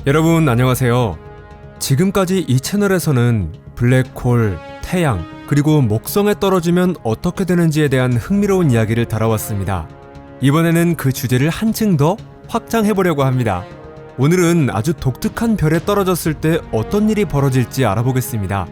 여러분 안녕하세요. 지금까지 이 채널에서는 블랙홀, 태양, 그리고 목성에 떨어지면 어떻게 되는지에 대한 흥미로운 이야기를 다뤄왔습니다. 이번에는 그 주제를 한층 더 확장해보려고 합니다. 오늘은 아주 독특한 별에 떨어졌을 때 어떤 일이 벌어질지 알아보겠습니다.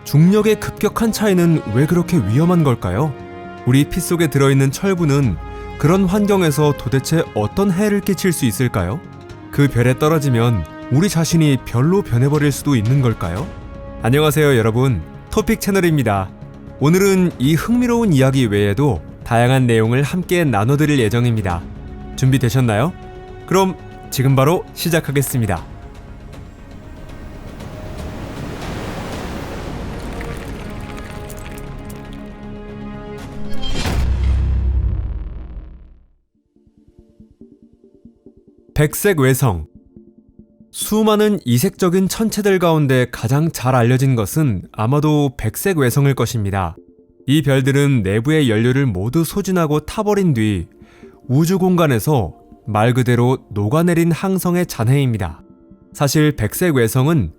중력의 급격한 차이는 왜 그렇게 위험한 걸까요? 우리 피 속에 들어있는 철분은 그런 환경에서 도대체 어떤 해를 끼칠 수 있을까요? 그 별에 떨어지면 우리 자신이 별로 변해버릴 수도 있는 걸까요? 안녕하세요 여러분, 토픽 채널입니다. 오늘은 이 흥미로운 이야기 외에도 다양한 내용을 함께 나눠드릴 예정입니다. 준비되셨나요? 그럼 지금 바로 시작하겠습니다. 백색 외성. 수많은 이색적인 천체들 가운데 가장 잘 알려진 것은 아마도 백색 외성일 것입니다. 이 별들은 내부의 연료를 모두 소진하고 타버린 뒤 우주 공간에서 말 그대로 녹아내린 항성의 잔해입니다. 사실 백색 외성은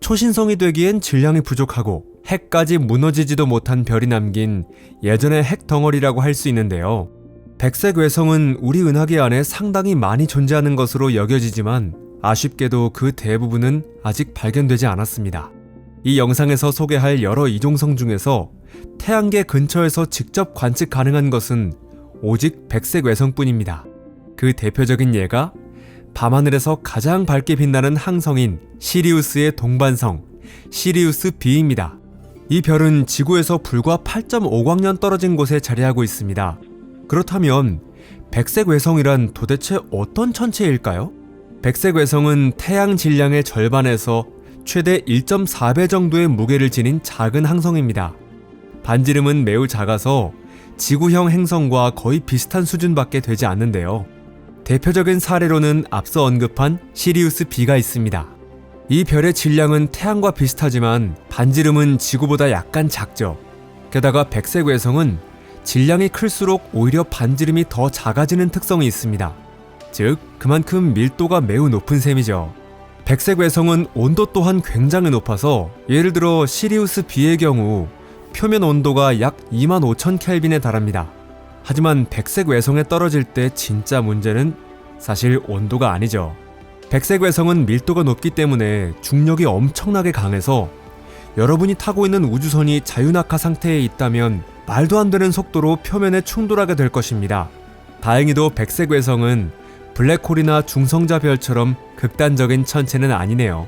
초신성이 되기엔 질량이 부족하고 핵까지 무너지지도 못한 별이 남긴 예전의 핵 덩어리라고 할 수 있는데요. 백색 외성은 우리 은하계 안에 상당히 많이 존재하는 것으로 여겨지지만 아쉽게도 그 대부분은 아직 발견되지 않았습니다. 이 영상에서 소개할 여러 이종성 중에서 태양계 근처에서 직접 관측 가능한 것은 오직 백색 외성뿐입니다. 그 대표적인 예가 밤하늘에서 가장 밝게 빛나는 항성인 시리우스의 동반성 시리우스 B입니다. 이 별은 지구에서 불과 8.5광년 떨어진 곳에 자리하고 있습니다. 그렇다면 백색 외성이란 도대체 어떤 천체일까요? 백색 외성은 태양 질량의 절반에서 최대 1.4배 정도의 무게를 지닌 작은 항성입니다. 반지름은 매우 작아서 지구형 행성과 거의 비슷한 수준밖에 되지 않는데요. 대표적인 사례로는 앞서 언급한 시리우스 B가 있습니다. 이 별의 질량은 태양과 비슷하지만 반지름은 지구보다 약간 작죠. 게다가 백색 외성은 질량이 클수록 오히려 반지름이 더 작아지는 특성이 있습니다. 즉, 그만큼 밀도가 매우 높은 셈이죠. 백색 외성은 온도 또한 굉장히 높아서 예를 들어 시리우스 B의 경우 표면 온도가 약 25,000켈빈에 달합니다. 하지만 백색 외성에 떨어질 때 진짜 문제는 사실 온도가 아니죠. 백색 외성은 밀도가 높기 때문에 중력이 엄청나게 강해서 여러분이 타고 있는 우주선이 자유낙하 상태에 있다면 말도 안 되는 속도로 표면에 충돌하게 될 것입니다. 다행히도 백색 외성은 블랙홀이나 중성자별처럼 극단적인 천체는 아니네요.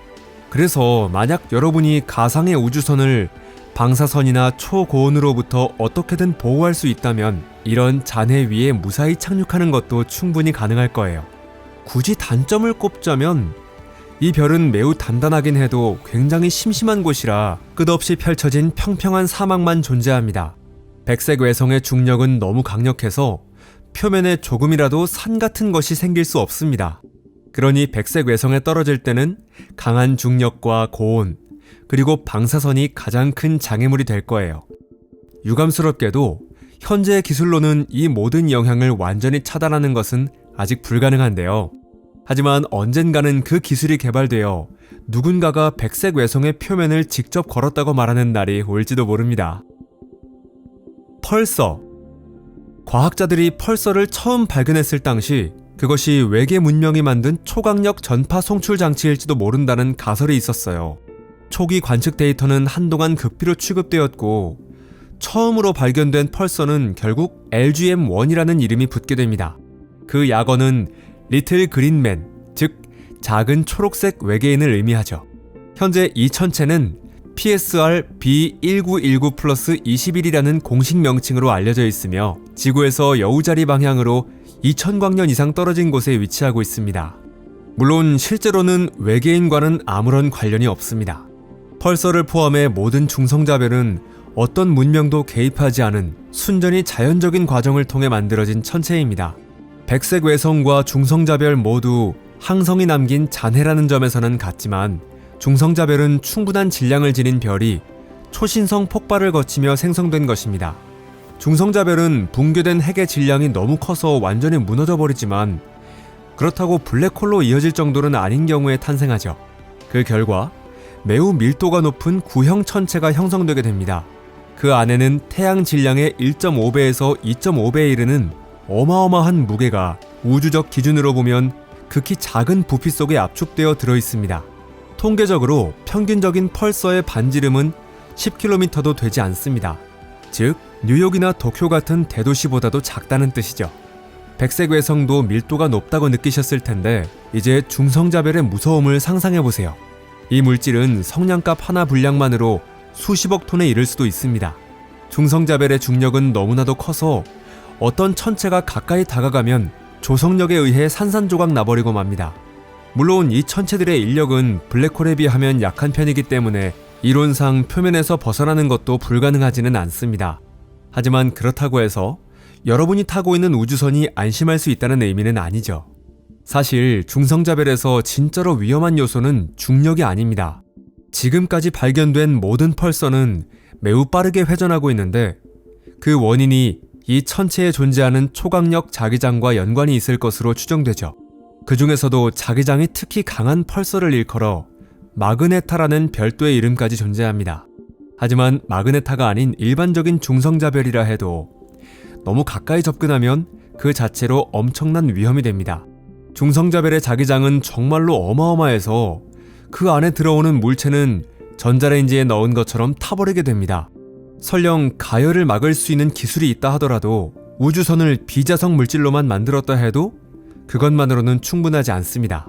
그래서 만약 여러분이 가상의 우주선을 방사선이나 초고온으로부터 어떻게든 보호할 수 있다면 이런 잔해 위에 무사히 착륙하는 것도 충분히 가능할 거예요. 굳이 단점을 꼽자면 이 별은 매우 단단하긴 해도 굉장히 심심한 곳이라 끝없이 펼쳐진 평평한 사막만 존재합니다. 백색 외성의 중력은 너무 강력해서 표면에 조금이라도 산 같은 것이 생길 수 없습니다. 그러니 백색 외성에 떨어질 때는 강한 중력과 고온, 그리고 방사선이 가장 큰 장애물이 될 거예요. 유감스럽게도 현재의 기술로는 이 모든 영향을 완전히 차단하는 것은 아직 불가능한데요. 하지만 언젠가는 그 기술이 개발되어 누군가가 백색 외성의 표면을 직접 걸었다고 말하는 날이 올지도 모릅니다. 펄서. 과학자들이 펄서를 처음 발견했을 당시 그것이 외계 문명이 만든 초강력 전파 송출 장치일지도 모른다는 가설이 있었어요. 초기 관측 데이터는 한동안 극비로 취급되었고 처음으로 발견된 펄서는 결국 LGM-1이라는 이름이 붙게 됩니다. 그 약어는 리틀 그린맨, 즉 작은 초록색 외계인을 의미하죠. 현재 이 천체는 PSR B1919+21이라는 공식 명칭으로 알려져 있으며 지구에서 여우자리 방향으로 2000광년 이상 떨어진 곳에 위치하고 있습니다. 물론 실제로는 외계인과는 아무런 관련이 없습니다. 펄서를 포함해 모든 중성자별은 어떤 문명도 개입하지 않은 순전히 자연적인 과정을 통해 만들어진 천체입니다. 백색 외성과 중성자별 모두 항성이 남긴 잔해라는 점에서는 같지만 중성자별은 충분한 질량을 지닌 별이 초신성 폭발을 거치며 생성된 것입니다. 중성자별은 붕괴된 핵의 질량이 너무 커서 완전히 무너져 버리지만 그렇다고 블랙홀로 이어질 정도는 아닌 경우에 탄생하죠. 그 결과 매우 밀도가 높은 구형 천체가 형성되게 됩니다. 그 안에는 태양 질량의 1.5배에서 2.5배에 이르는 어마어마한 무게가 우주적 기준으로 보면 극히 작은 부피 속에 압축되어 들어있습니다. 통계적으로 평균적인 펄서의 반지름은 10km도 되지 않습니다. 즉, 뉴욕이나 도쿄 같은 대도시보다도 작다는 뜻이죠. 백색 외성도 밀도가 높다고 느끼셨을 텐데 이제 중성자별의 무서움을 상상해보세요. 이 물질은 성냥갑 하나 분량만으로 수십억 톤에 이를 수도 있습니다. 중성자별의 중력은 너무나도 커서 어떤 천체가 가까이 다가가면 조성력에 의해 산산조각 나버리고 맙니다. 물론 이 천체들의 인력은 블랙홀에 비하면 약한 편이기 때문에 이론상 표면에서 벗어나는 것도 불가능하지는 않습니다. 하지만 그렇다고 해서 여러분이 타고 있는 우주선이 안심할 수 있다는 의미는 아니죠. 사실 중성자별에서 진짜로 위험한 요소는 중력이 아닙니다. 지금까지 발견된 모든 펄서는 매우 빠르게 회전하고 있는데 그 원인이 이 천체에 존재하는 초강력 자기장과 연관이 있을 것으로 추정되죠. 그 중에서도 자기장이 특히 강한 펄서를 일컬어 마그네타라는 별도의 이름까지 존재합니다. 하지만 마그네타가 아닌 일반적인 중성자별이라 해도 너무 가까이 접근하면 그 자체로 엄청난 위험이 됩니다. 중성자별의 자기장은 정말로 어마어마해서 그 안에 들어오는 물체는 전자레인지에 넣은 것처럼 타버리게 됩니다. 설령 가열을 막을 수 있는 기술이 있다 하더라도 우주선을 비자성 물질로만 만들었다 해도 그것만으로는 충분하지 않습니다.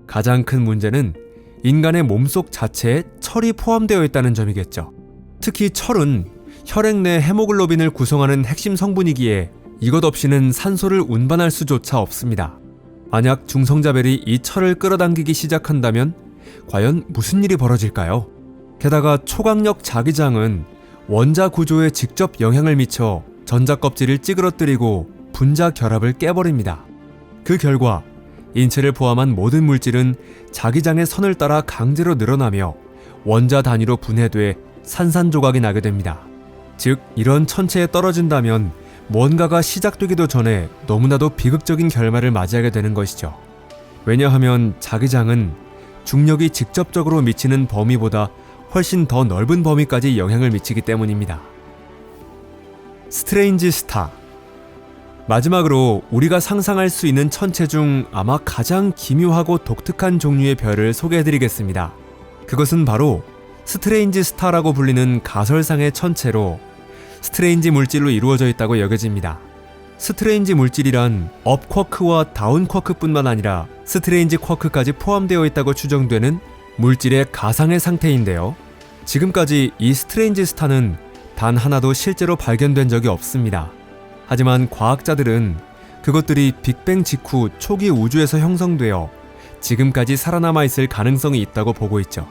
가장 큰 문제는 인간의 몸속 자체에 철이 포함되어 있다는 점이겠죠. 특히 철은 혈액 내 헤모글로빈을 구성하는 핵심 성분이기에 이것 없이는 산소를 운반할 수조차 없습니다. 만약 중성자별이 이 철을 끌어당기기 시작한다면 과연 무슨 일이 벌어질까요? 게다가 초강력 자기장은 원자 구조에 직접 영향을 미쳐 전자 껍질을 찌그러뜨리고 분자 결합을 깨버립니다. 그 결과 인체를 포함한 모든 물질은 자기장의 선을 따라 강제로 늘어나며 원자 단위로 분해돼 산산조각이 나게 됩니다. 즉, 이런 천체에 떨어진다면 뭔가가 시작되기도 전에 너무나도 비극적인 결말을 맞이하게 되는 것이죠. 왜냐하면 자기장은 중력이 직접적으로 미치는 범위보다 훨씬 더 넓은 범위까지 영향을 미치기 때문입니다. 스트레인지 스타. 마지막으로 우리가 상상할 수 있는 천체 중 아마 가장 기묘하고 독특한 종류의 별을 소개해드리겠습니다. 그것은 바로 스트레인지 스타라고 불리는 가설상의 천체로 스트레인지 물질로 이루어져 있다고 여겨집니다. 스트레인지 물질이란 업 쿼크와 다운 쿼크뿐만 아니라 스트레인지 쿼크까지 포함되어 있다고 추정되는 물질의 가상의 상태인데요. 지금까지 이 스트레인지 스타는 단 하나도 실제로 발견된 적이 없습니다. 하지만 과학자들은 그것들이 빅뱅 직후 초기 우주에서 형성되어 지금까지 살아남아 있을 가능성이 있다고 보고 있죠.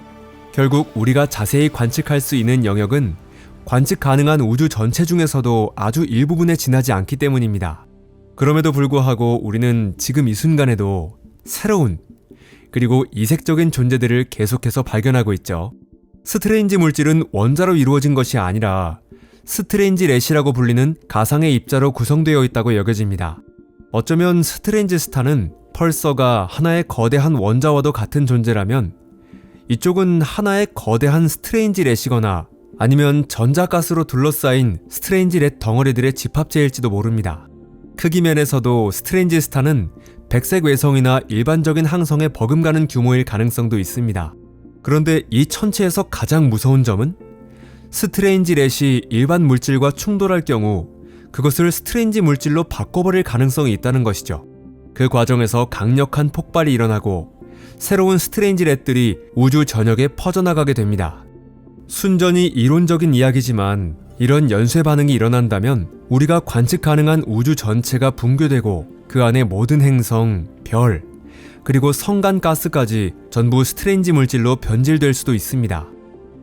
결국 우리가 자세히 관측할 수 있는 영역은 관측 가능한 우주 전체 중에서도 아주 일부분에 지나지 않기 때문입니다. 그럼에도 불구하고 우리는 지금 이 순간에도 새로운 그리고 이색적인 존재들을 계속해서 발견하고 있죠. 스트레인지 물질은 원자로 이루어진 것이 아니라 스트레인지 렛이라고 불리는 가상의 입자로 구성되어 있다고 여겨집니다. 어쩌면 스트레인지 스타는 펄서가 하나의 거대한 원자와도 같은 존재라면 이쪽은 하나의 거대한 스트레인지 렛이거나 아니면 전자가스로 둘러싸인 스트레인지 렛 덩어리들의 집합체일지도 모릅니다. 크기 면에서도 스트레인지 스타는 백색 외성이나 일반적인 항성에 버금가는 규모일 가능성도 있습니다. 그런데 이 천체에서 가장 무서운 점은 스트레인지 렛이 일반 물질과 충돌할 경우 그것을 스트레인지 물질로 바꿔버릴 가능성이 있다는 것이죠. 그 과정에서 강력한 폭발이 일어나고 새로운 스트레인지 렛들이 우주 전역에 퍼져나가게 됩니다. 순전히 이론적인 이야기지만 이런 연쇄 반응이 일어난다면 우리가 관측 가능한 우주 전체가 붕괴되고 그 안의 모든 행성, 별, 그리고 성간가스까지 전부 스트레인지 물질로 변질될 수도 있습니다.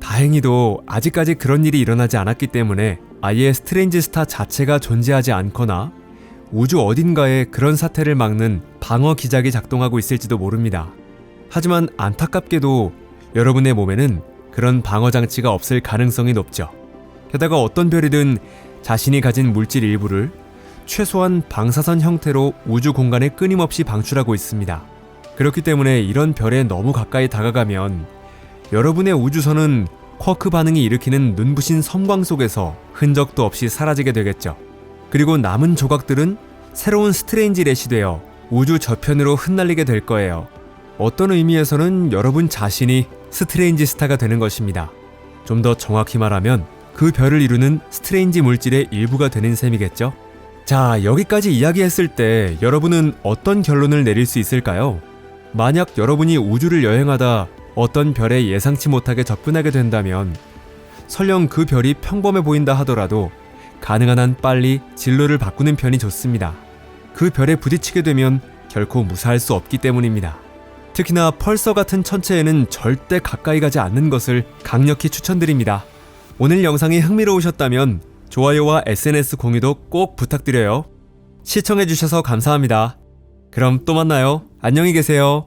다행히도 아직까지 그런 일이 일어나지 않았기 때문에 아예 스트레인지 스타 자체가 존재하지 않거나 우주 어딘가에 그런 사태를 막는 방어 기작이 작동하고 있을지도 모릅니다. 하지만 안타깝게도 여러분의 몸에는 그런 방어 장치가 없을 가능성이 높죠. 게다가 어떤 별이든 자신이 가진 물질 일부를 최소한 방사선 형태로 우주 공간에 끊임없이 방출하고 있습니다. 그렇기 때문에 이런 별에 너무 가까이 다가가면 여러분의 우주선은 쿼크 반응이 일으키는 눈부신 섬광 속에서 흔적도 없이 사라지게 되겠죠. 그리고 남은 조각들은 새로운 스트레인지렛이 되어 우주 저편으로 흩날리게 될 거예요. 어떤 의미에서는 여러분 자신이 스트레인지 스타가 되는 것입니다. 좀 더 정확히 말하면 그 별을 이루는 스트레인지 물질의 일부가 되는 셈이겠죠? 자, 여기까지 이야기했을 때 여러분은 어떤 결론을 내릴 수 있을까요? 만약 여러분이 우주를 여행하다 어떤 별에 예상치 못하게 접근하게 된다면 설령 그 별이 평범해 보인다 하더라도 가능한 한 빨리 진로를 바꾸는 편이 좋습니다. 그 별에 부딪히게 되면 결코 무사할 수 없기 때문입니다. 특히나 펄서 같은 천체에는 절대 가까이 가지 않는 것을 강력히 추천드립니다. 오늘 영상이 흥미로우셨다면 좋아요와 SNS 공유도 꼭 부탁드려요. 시청해주셔서 감사합니다. 그럼 또 만나요. 안녕히 계세요.